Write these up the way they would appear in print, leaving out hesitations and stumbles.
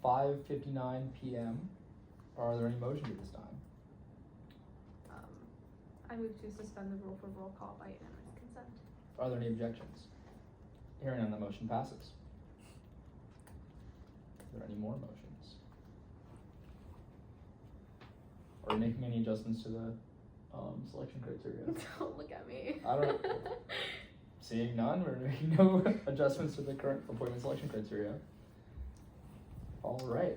5:59 p.m. Are there any motions at this time? I move to suspend the rule for roll call by unanimous consent. Are there any objections? Hearing none, the motion passes. Are there any more motions? Are we making any adjustments to the selection criteria? Don't look at me. I don't know. Seeing none, we're making no adjustments to the current appointment selection criteria. All right.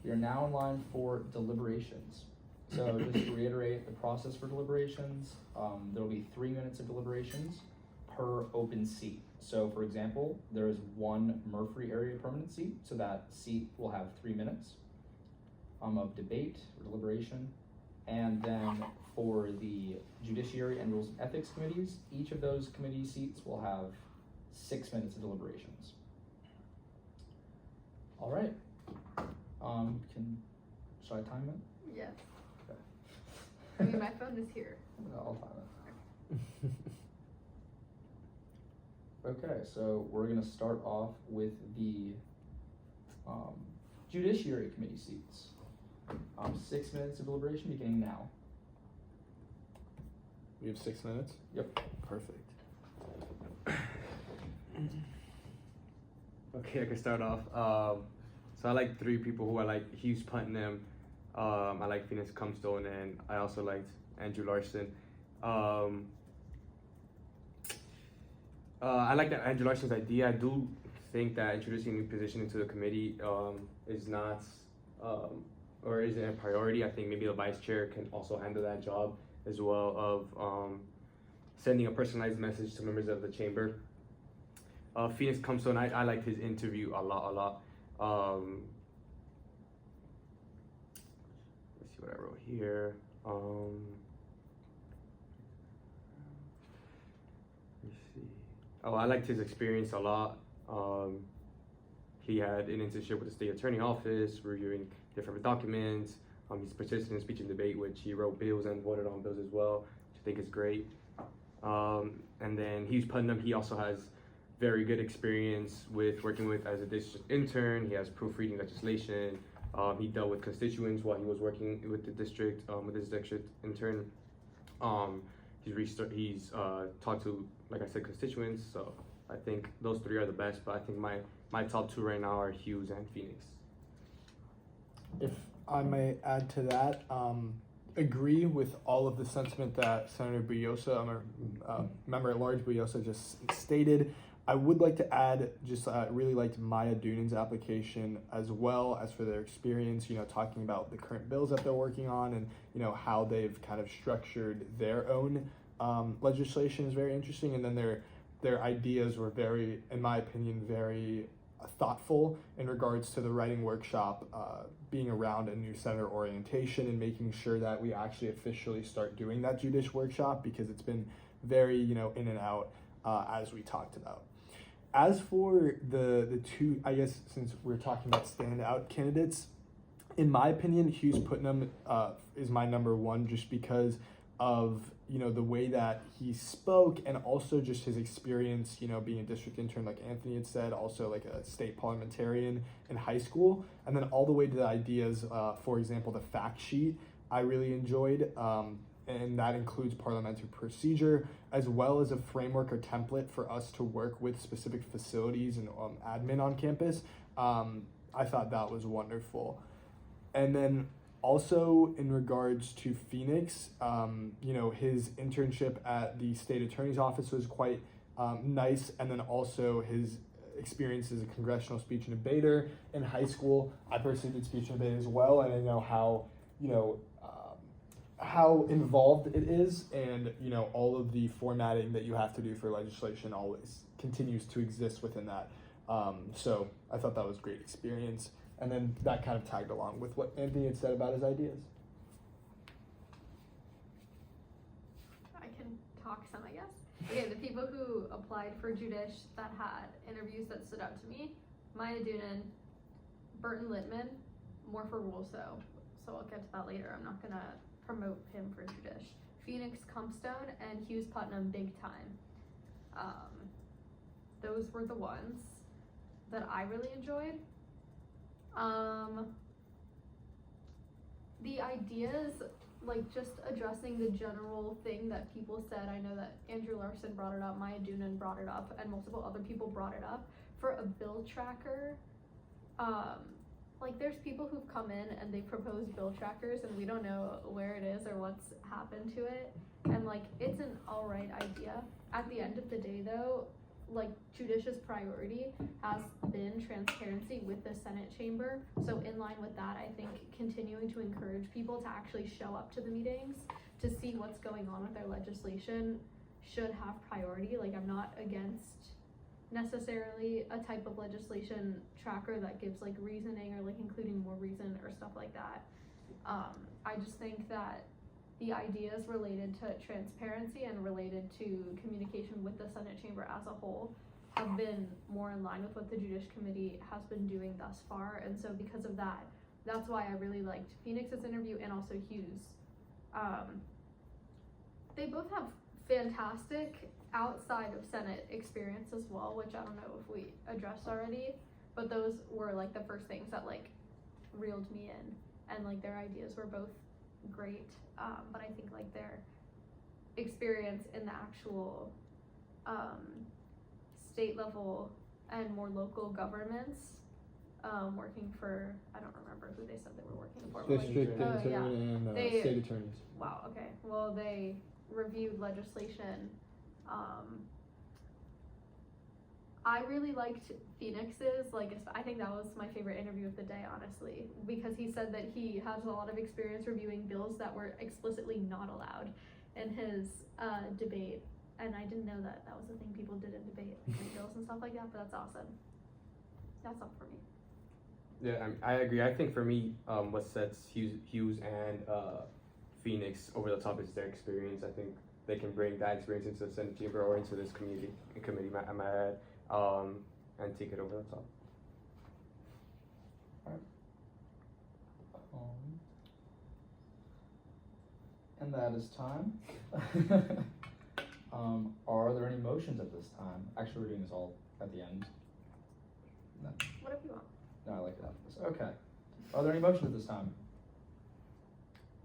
We are now in line for deliberations. So just to reiterate the process for deliberations, there will be 3 minutes of deliberations per open seat. So for example, there is one Murphree area permanent seat, so that seat will have 3 minutes of debate or deliberation. And then for the Judiciary and Rules and Ethics committees, each of those committee seats will have 6 minutes of deliberations. All right. Should I time it? Yes. Okay. I mean, my phone is here. No, I'll time it. Okay, so we're gonna start off with the Judiciary Committee seats. 6 minutes of deliberation beginning now. We have 6 minutes? Yep. Perfect. Okay, I can start off. So I like 3 people who I like: Hughes Putnam, I like Phoenix Comstone, and I also liked Andrew Larson. I like that Andrew Larson's idea. I do think that introducing a new position into the committee is not or isn't a priority. I think maybe the vice chair can also handle that job as well of sending a personalized message to members of the chamber. Phoenix Comstone, I liked his interview a lot. Let's see what I wrote here. Let's see. Oh, I liked his experience a lot. He had an internship with the state attorney office, reviewing different documents. He's participated in speech and debate, which he wrote bills and voted on bills as well, which I think is great. And then Hughes Putnam, he also has very good experience with working with as a district intern. He has proofreading legislation. He dealt with constituents while he was working with the district, with his district intern. He's talked to, like I said, constituents. So I think those 3 are the best, but I think my top 2 right now are Hughes and Phoenix. If I may add to that, agree with all of the sentiment that Senator Buyosa, Member at Large Buyosa just stated. I would like to add, really liked Maya Dunan's application as well as for their experience, talking about the current bills that they're working on and, how they've kind of structured their own legislation is very interesting. And then their ideas were very, in my opinion, very thoughtful in regards to the writing workshop being around a new senator orientation and making sure that we actually officially start doing that Judish workshop, because it's been very, in and out as we talked about. As for the 2, I guess since we're talking about standout candidates, in my opinion, Hughes Putnam is my number 1 just because of, the way that he spoke and also just his experience, being a district intern, like Anthony had said, also like a state parliamentarian in high school, and then all the way to the ideas, for example, the fact sheet I really enjoyed, and that includes parliamentary procedure, as well as a framework or template for us to work with specific facilities and admin on campus. I thought that was wonderful. And then also in regards to Phoenix, his internship at the state attorney's office was quite nice. And then also his experience as a congressional speech and debater in high school. I personally did speech and debate as well, and I know how involved it is, and all of the formatting that you have to do for legislation always continues to exist within that. So I thought that was a great experience. And then that kind of tagged along with what Anthony had said about his ideas. I can talk some, I guess. Okay, the people who applied for Judish that had interviews that stood out to me: Maya Dunan, Burton Littman, Murphree, so I'll get to that later. I'm not gonna promote him for Judish. Phoenix Comstone and Hughes Putnam, big time. Those were the ones that I really enjoyed. The ideas, like just addressing the general thing that people said. I know that Andrew Larson brought it up, Maya Doonan brought it up, and multiple other people brought it up for a bill tracker. Like there's people who've come in and they proposed bill trackers and we don't know where it is or what's happened to it. And like, it's an alright idea. At the end of the day though, like Judicious priority has been transparency with the Senate chamber. So in line with that, I think continuing to encourage people to actually show up to the meetings to see what's going on with their legislation should have priority. Like, I'm not against necessarily a type of legislation tracker that gives like reasoning or like including more reason or stuff like that. I just think that the ideas related to transparency and related to communication with the Senate chamber as a whole have been more in line with what the Judiciary Committee has been doing thus far. And so because of that, that's why I really liked Phoenix's interview and also Hugh's. They both have fantastic outside of Senate experience as well, which I don't know if we addressed already, but those were like the first things that like reeled me in, and like their ideas were both great, but I think like their experience in the actual state level and more local governments, working for, I don't remember who they said they were working for. District but, attorney and They- state attorneys. Wow, okay. Well, they reviewed legislation. I really liked Phoenix's, like, I think that was my favorite interview of the day, honestly, because he said that he has a lot of experience reviewing bills that were explicitly not allowed in his debate. And I didn't know that that was a thing people did in debate, like bills and stuff like that, but that's awesome. That's all for me. Yeah, I agree. I think for me, what sets Hughes and Phoenix over the top is their experience. I think they can bring that experience into the Senate chamber or into this committee, I might add, and take it over the top. And that is time. Are there any motions at this time? Actually, we're doing this all at the end. No, Whatever you want. no, I like it after this. Okay. Are there any motions at this time?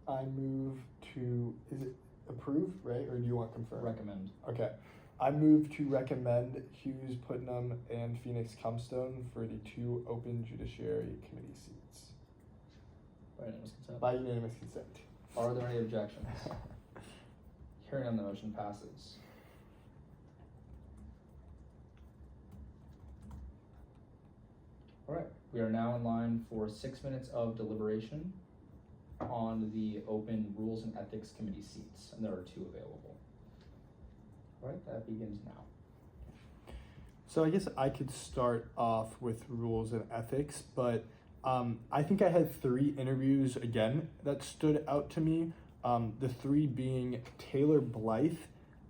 I move to, is it approve, right, or do you want confirm? Recommend. Okay. I move to recommend Hughes, Putnam, and Phoenix Comstone for the 2 open Judiciary Committee seats By unanimous consent. by unanimous consent. Are there any objections? Hearing on the motion passes. All right, we are now in line for 6 minutes of deliberation on the open Rules and Ethics Committee seats, and there are 2 available. All right, that begins now. So I guess I could start off with rules and ethics, but I think I had 3 interviews again that stood out to me. The 3 being Taylor Blythe,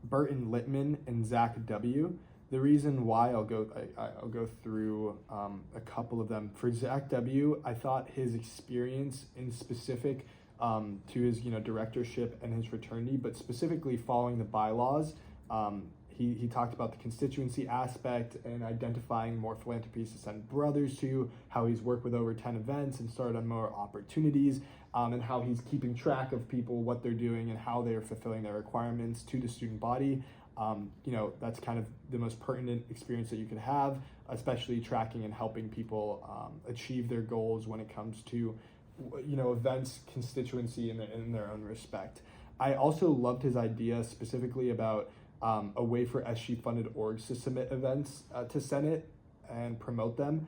Burton Littman, and Zach W. The reason why I'll go through a couple of them. For Zach W., I thought his experience in specific to his directorship and his fraternity, but specifically following the bylaws. He talked about the constituency aspect and identifying more philanthropies to send brothers to, how he's worked with over 10 events and started on more opportunities, and how he's keeping track of people, what they're doing, and how they're fulfilling their requirements to the student body. That's kind of the most pertinent experience that you can have, especially tracking and helping people achieve their goals when it comes to, events, constituency in their own respect. I also loved his idea specifically about a way for SG-funded orgs to submit events to Senate and promote them.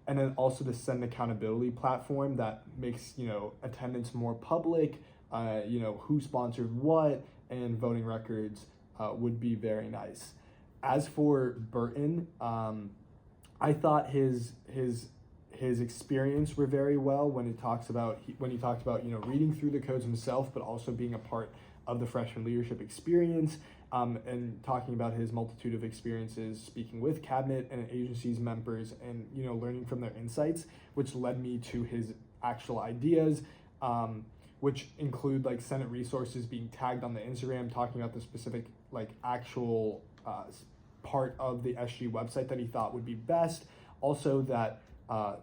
And then also to send an accountability platform that makes, attendance more public, who sponsored what, and voting records would be very nice. As for Burton, I thought his experience were very well when he talked about reading through the codes himself, but also being a part of the freshman leadership experience, and talking about his multitude of experiences speaking with cabinet and agencies members and learning from their insights, which led me to his actual ideas, which include like Senate resources being tagged on the Instagram, talking about the specific actual part of the SG website that he thought would be best. Also that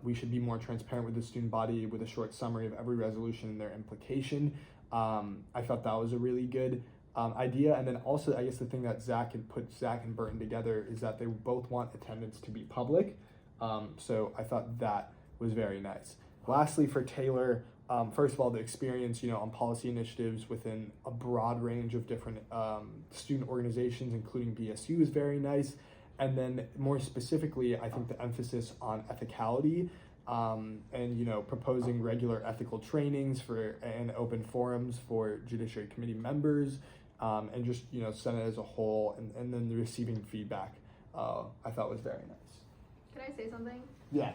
we should be more transparent with the student body with a short summary of every resolution and their implication. I thought that was a really good idea. And then also, I guess the thing that Zach and Burton together is that they both want attendance to be public. So I thought that was very nice. Lastly, for Taylor, first of all, the experience, on policy initiatives within a broad range of different student organizations, including BSU, is very nice. And then more specifically, I think the emphasis on ethicality and, proposing regular ethical trainings and open forums for Judiciary Committee members, and just, Senate as a whole, and then the receiving feedback, I thought was very nice. Can I say something? Yeah.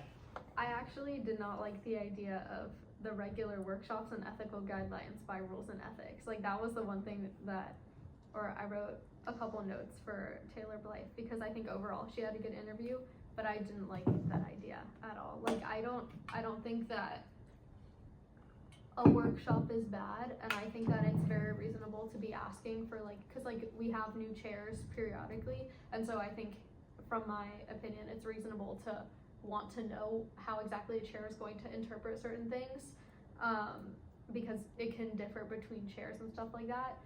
I actually did not like the idea of the regular workshops and ethical guidelines by rules and ethics. Like, that was the one thing I wrote a couple notes for Taylor Blythe, because I think overall she had a good interview, but I didn't like that idea at all. Like, I don't think that a workshop is bad, and I think that it's very reasonable to be asking for, because we have new chairs periodically, and so I think, from my opinion, it's reasonable to want to know how exactly a chair is going to interpret certain things, because it can differ between chairs and stuff like that.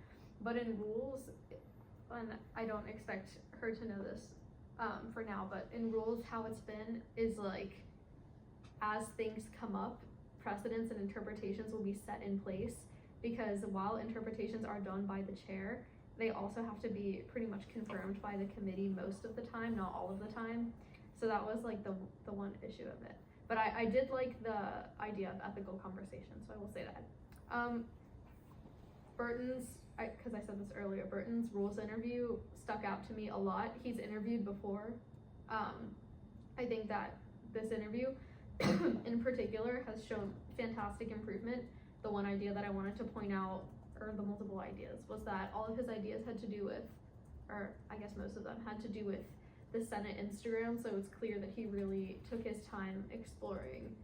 But in rules, and I don't expect her to know this for now, but in rules, how it's been is as things come up, precedents and interpretations will be set in place, because while interpretations are done by the chair, they also have to be pretty much confirmed by the committee most of the time, not all of the time. So that was the one issue of it. But I did like the idea of ethical conversation, so I will say that. Burton's, because I said this earlier, Burton's rules interview stuck out to me a lot. He's interviewed before. I think that this interview in particular has shown fantastic improvement. The one idea that I wanted to point out, or the multiple ideas, was that all of his ideas had to do with, or I guess most of them had to do with, the Senate Instagram. So it's clear that he really took his time exploring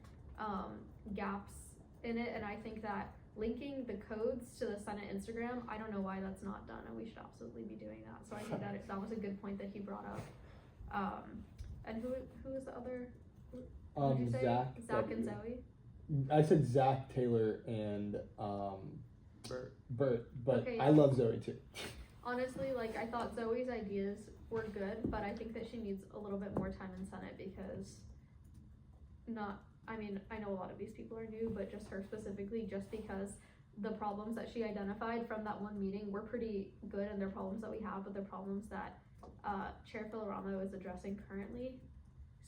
gaps in it, and I think that linking the codes to the Senate Instagram, I don't know why that's not done, and we should absolutely be doing that. So I think that was a good point that he brought up. And who was the other? Did you say? Zach and Zoe. I said Zach, Taylor, and Bert, but okay, I love Zoe too. Honestly, I thought Zoe's ideas were good, but I think that she needs a little bit more time in Senate, because I know a lot of these people are new, but just her specifically, just because the problems that she identified from that one meeting were pretty good, and they're problems that we have, but they're problems that Chair Filoramo is addressing currently.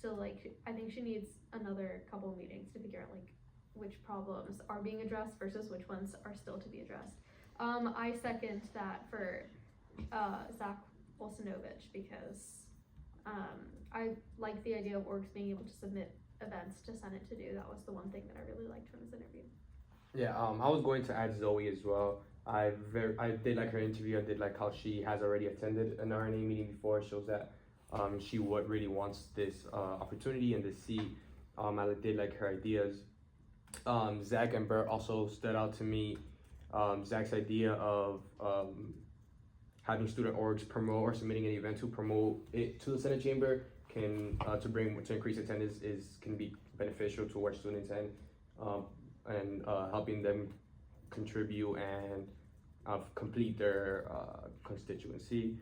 So I think she needs another couple meetings to figure out which problems are being addressed versus which ones are still to be addressed. I second that for Zach Wolsinovich, because I like the idea of orgs being able to submit events to Senate to do. That was the one thing that I really liked from his interview. Yeah, I was going to add Zoe as well. I did like her interview. I did like how she has already attended an RNA meeting before. It shows that she really wants this opportunity and this seat. I did like her ideas. Zach and Bert also stood out to me. Zach's idea of having student orgs promote or submitting an event to promote it to the Senate chamber can to increase attendance can be beneficial to our students and helping them contribute and complete their constituency.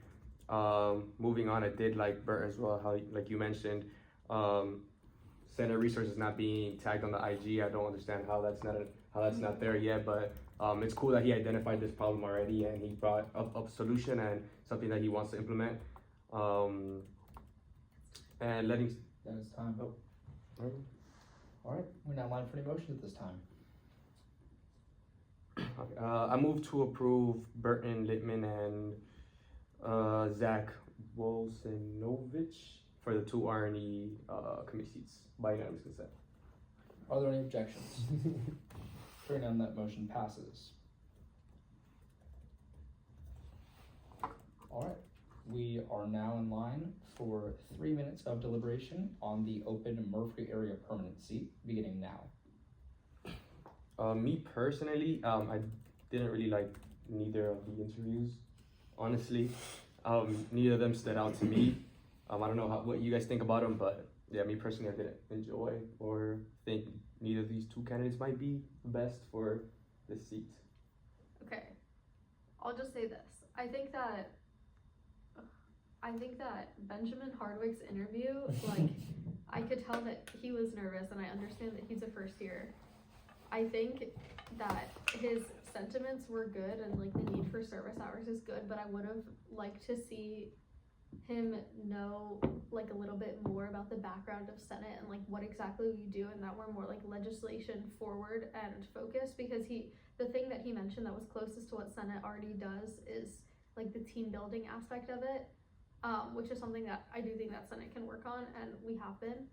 Moving on, I did like Bert as well, how like you mentioned, Senate resources not being tagged on the IG. I don't understand how that's not there yet, but it's cool that he identified this problem already and he brought up a solution and something that he wants to implement. And letting. Then it's time. Oh. All right, we're now live for any motion at this time. Okay. I move to approve Burton Littman and Zach Wolsinovich for the 2 R&E committee seats by unanimous consent. Are there any objections? Hearing none, that motion passes. All right, we are now in line for 3 minutes of deliberation on the open Murphree area permanent seat, beginning now. Me personally, I didn't really like neither of the interviews, honestly. Neither of them stood out to me. I don't know what you guys think about them, but yeah, me personally, I didn't enjoy or think neither of these two candidates might be best for this seat. Okay, I'll just say this. I think that Benjamin Hardwick's interview, like, I could tell that he was nervous, and I understand that he's a first year. I think that his sentiments were good, and like the need for service hours is good, but I would have liked to see him know like a little bit more about the background of Senate and like what exactly we do, and that we're more like legislation forward and focused, because the thing that he mentioned that was closest to what Senate already does is like the team building aspect of it, which is something that I do think that Senate can work on, and we have been.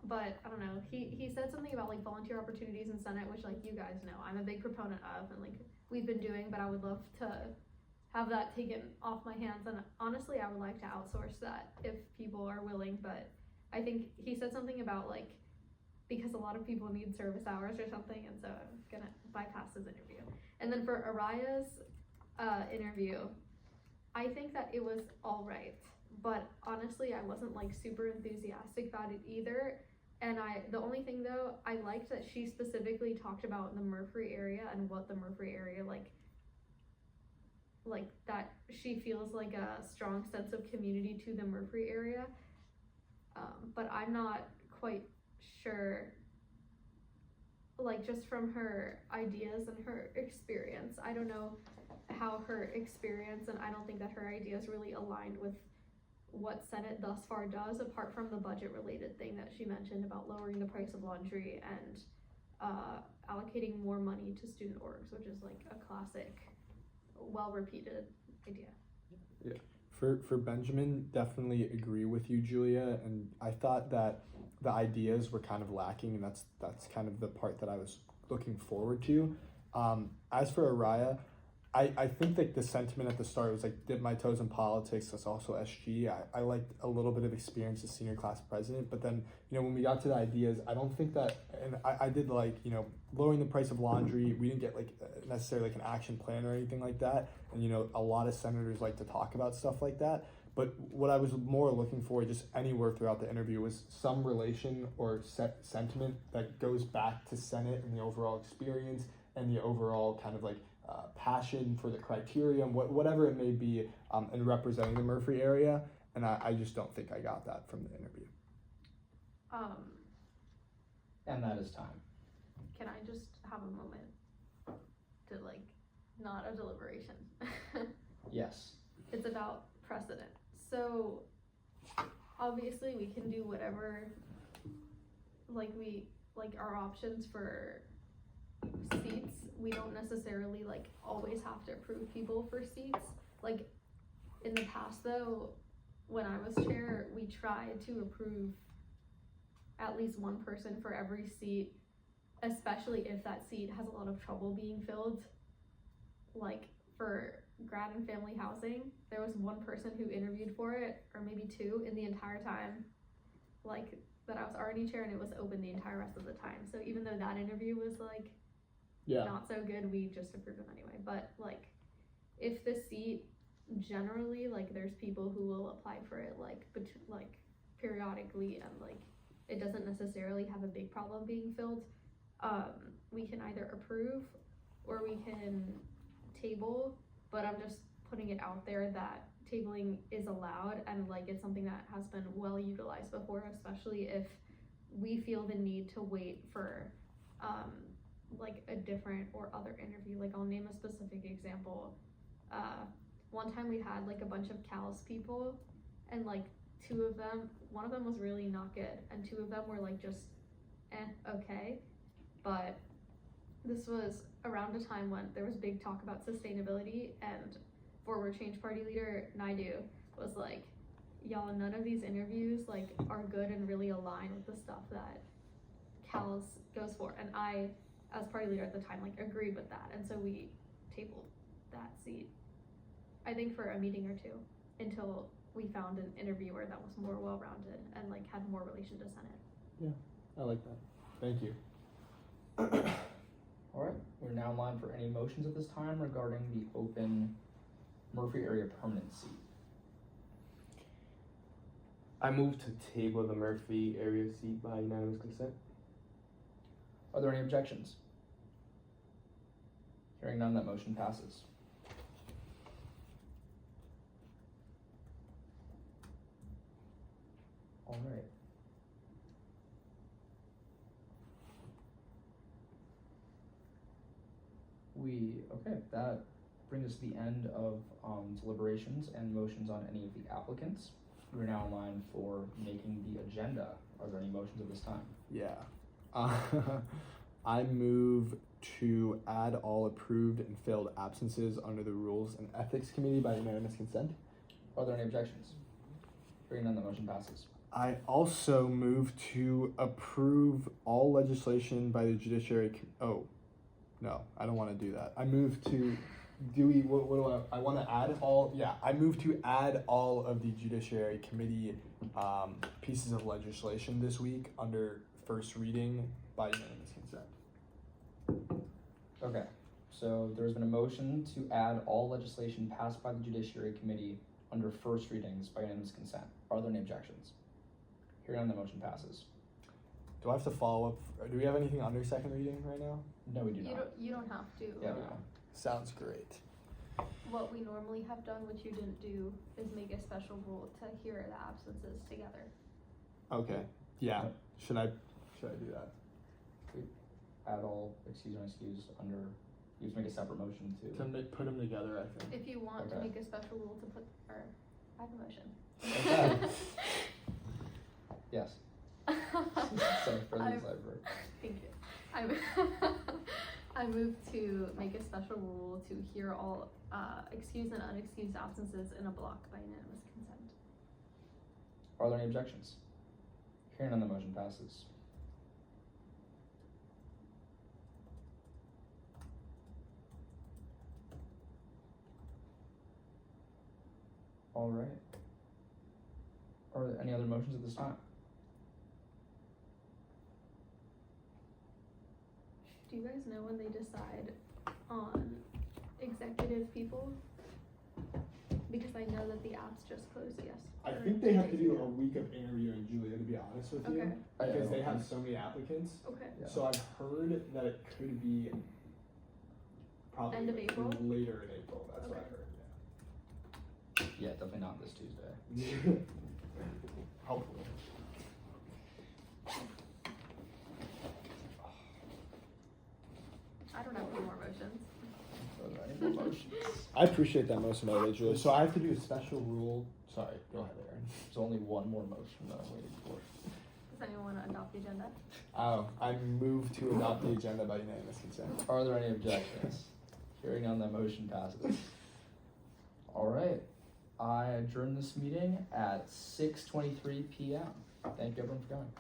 But I don't know, he said something about like volunteer opportunities in Senate, which like you guys know I'm a big proponent of, and like we've been doing, but I would love to have that taken off my hands, and honestly I would like to outsource that if people are willing. But I think he said something about like, because a lot of people need service hours or something, and so I'm gonna bypass his interview. And then for Araya's interview, I think that it was all right, but honestly I wasn't like super enthusiastic about it either. And the only thing though, I liked that she specifically talked about the Murphree area and what the Murphree area like that she feels like a strong sense of community to the Murphree area. But I'm not quite sure, like just from her ideas and her experience, I don't know how her experience, and I don't think that her ideas really aligned with what Senate thus far does, apart from the budget related thing that she mentioned about lowering the price of laundry and allocating more money to student orgs, which is like a classic, well repeated idea. Yeah. For Benjamin, definitely agree with you, Julia, and I thought that the ideas were kind of lacking, and that's kind of the part that I was looking forward to. As for Araya, I think that the sentiment at the start was like, dip my toes in politics, that's also SG. I liked a little bit of experience as senior class president, but then, you know, when we got to the ideas, I don't think that, and I did like, you know, lowering the price of laundry, we didn't get like necessarily like an action plan or anything like that, and you know, a lot of senators like to talk about stuff like that, but what I was more looking for just anywhere throughout the interview was some relation or sentiment that goes back to Senate and the overall experience and the overall kind of like passion for the criterion, whatever it may be, in representing the Murphree area, and I just don't think I got that from the interview. And that is time. Can I just have a moment to like, not a deliberation? Yes. It's about precedent. So obviously we can do whatever, like our options for seats. We don't necessarily like always have to approve people for seats. Like in the past though, when I was chair, we tried to approve at least one person for every seat, especially if that seat has a lot of trouble being filled. Like for grad and family housing, there was one person who interviewed for it, or maybe two, in the entire time like that I was already chair, and it was open the entire rest of the time. So even though that interview was like not so good, we just approved them anyway. But like if the seat generally, like there's people who will apply for it like periodically, and like it doesn't necessarily have a big problem being filled, we can either approve or we can table. But I'm just putting it out there that tabling is allowed, and like it's something that has been well utilized before, especially if we feel the need to wait for like a different or other interview. Like I'll name a specific example. One time we had like a bunch of CALS people, and like one of them was really not good, and two of them were like just okay. But this was around a time when there was big talk about sustainability, and forward change party leader Naidu was like, y'all, none of these interviews like are good and really align with the stuff that CALS goes for. And I, as party leader at the time, like agreed with that, and so we tabled that seat, I think for a meeting or two, until we found an interviewer that was more well-rounded and like had more relation to Senate. Yeah, I like that. Thank you. All right, we're now in line for any motions at this time regarding the open Murphree area permanent seat. I move to table the Murphree area seat by unanimous consent. Are there any objections? Hearing none, that motion passes. All right. Okay, that brings us to the end of deliberations and motions on any of the applicants. We're now in line for making the agenda. Are there any motions at this time? Yeah. I move to add all approved and failed absences under the Rules and Ethics Committee by unanimous consent. Are there any objections? Hearing none, the motion passes. I also move to approve all legislation by the Judiciary. Oh, no, I don't want to do that. I move to, what do I want to add all, yeah, I move to add all of the Judiciary Committee pieces of legislation this week under first reading by unanimous consent. Okay, so there's been a motion to add all legislation passed by the Judiciary Committee under first readings by unanimous consent. Are there any objections? Hearing none, the motion passes. Do I have to follow up? Do we have anything under second reading right now? No, we do not. You don't have to. Yeah, we don't. Sounds great. What we normally have done, which you didn't do, is make a special rule to hear the absences together. Okay, yeah. Should I do that? Add all excused and unexcused under, you just make a separate motion to. Put them together, I think. If you want to Okay. make a special rule to put, or add a motion. Okay. Yes. So further I'm- decipher. Thank you. I move to make a special rule to hear all excused and unexcused absences in a block by unanimous consent. Are there any objections? Hearing none, the motion passes. All right. Are there any other motions at this time? Do you guys know when they decide on executive people? Because I know that the apps just closed yesterday. I think they have to do a week of interviewing, Julia, to be honest with you. Okay. Because they have so many applicants. Okay. Yeah. So I've heard that it could be probably End of April? later in April. That's what I Okay. heard. Yeah, definitely not this Tuesday. Yeah. Hopefully. I don't have any more motions. Are there any more motions? I appreciate that motion by the way, Julia. So I have to do a special rule. Sorry, go ahead, Aaron. There's only one more motion that I'm waiting for. Does anyone want to adopt the agenda? Oh, I move to adopt the agenda by unanimous consent. Are there any objections? Hearing none, that motion passes. All right. I adjourn this meeting at 6:23 p.m. Thank you everyone for coming.